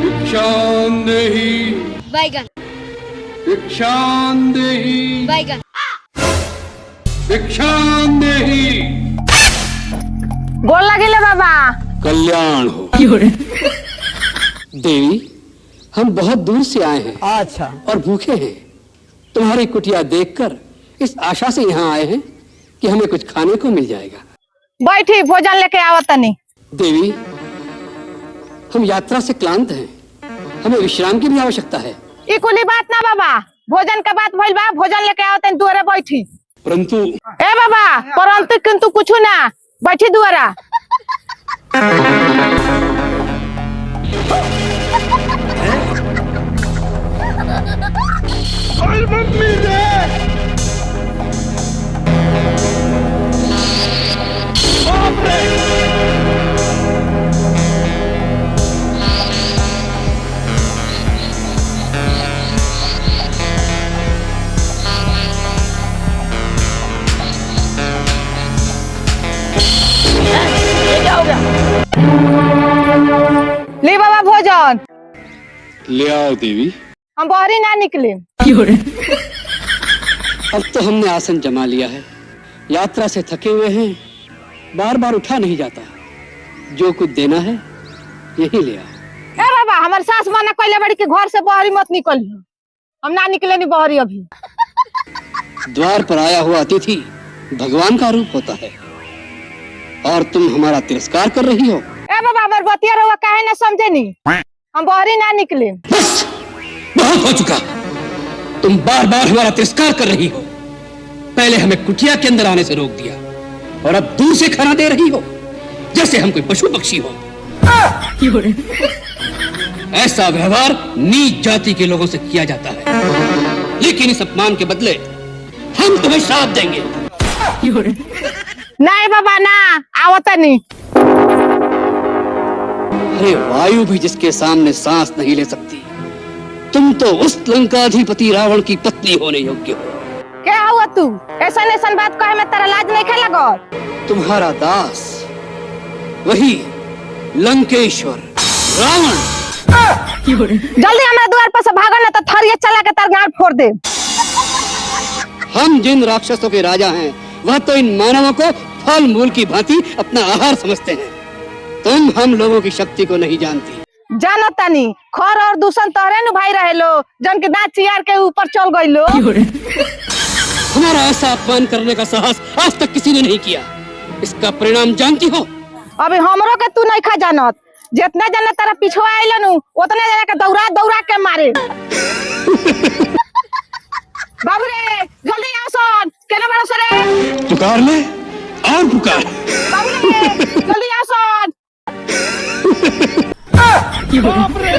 भिक्षान्देहि बैगन भिक्षान्देहि बैगन भिक्षान्देहि। गोल लगे बाबा। कल्याण हो। देवी, हम बहुत दूर से आए हैं। अच्छा। और भूखे हैं। तुम्हारी कुटिया देखकर इस आशा से यहाँ आए हैं कि हमें कुछ खाने को मिल जाएगा। बैठी, भोजन लेके आवत तनी। देवी, हम यात्रा से क्लांत हैं, हमें विश्राम की भी आवश्यकता है। ई कुली बात ना बाबा, भोजन का बात भइल बा, भोजन लेके आवत तनी, दुआरे बैठी। परंतु ए बाबा, परंतु किंतु कुछ ना, बैठी दुआरा। मम्मी रे। ले बाबा भोजन। ले आओ देवी। हम बाहरी ना निकले। अब तो हमने आसन जमा लिया है, यात्रा से थके हुए हैं, बार बार उठा नहीं जाता। जो कुछ देना है यही ले आओ। ए बाबा, हमारे सास माना कहले बड़ी के घर से बाहरी मत निकल। हम ना निकले नहीं बाहरी अभी। द्वार पर आया हुआ अतिथि भगवान का रूप होता है और तुम हमारा तिरस्कार कर रही हो। ए बाबा, हमारे बतिया रहुआ काहे ना समझे नहीं। हम बाहरी ना निकले। बस, बहुत हो चुका। तुम बार बार हमारा तिरस्कार कर रही हो। पहले हमें कुटिया के अंदर आने से रोक दिया और अब दूर से खाना दे रही हो, जैसे हम कोई पशु पक्षी हो। ऐसा व्यवहार नीच जाति के लोगों से किया जाता है, लेकिन इस अपमान के बदले हम तुम्हें श्राप देंगे। नहीं बाबा ना, आवत नहीं। अरे वायु भी जिसके सामने सांस नहीं ले सकती, तुम तो उस लंकाधिपति रावण की पत्नी होने योग्य हो। क्या हुआ तू? ऐसा ऐसा बात कहे में तेरा लाज नहीं खेला गौर। तुम्हारा दास, वही लंकेश्वर रावण। जल्दी हमारे द्वार पर से भागो, ना तो थरिया चला के तार गाड़ फोड़ दे। हम जिन राक्षसों के राजा हैं, वह तो इन मानवों को फल मूल की भांति अपना आहार समझते हैं। तुम हम लोगों की शक्ति को नहीं जानती। जानता नहीं, खर और दूषण तोहरे नु भाई रहे लो, जन के दांत चियार के ऊपर चल गई लो। हमारा ऐसा अपमान करने का साहस आज तक किसी ने नहीं किया। इसका परिणाम जानती हो? अभी हमरो के तू नहीं खा जानत। जितना जना तेरा पिछुआ आइल नु, उतने जना के दौड़ा दौड़ा के मारे। बाबू रे, जल्दी आ सन, केना बड़ा सरे। पुकार ले और पुकार। बाबू रे, जल्दी आ सन। बाप रे।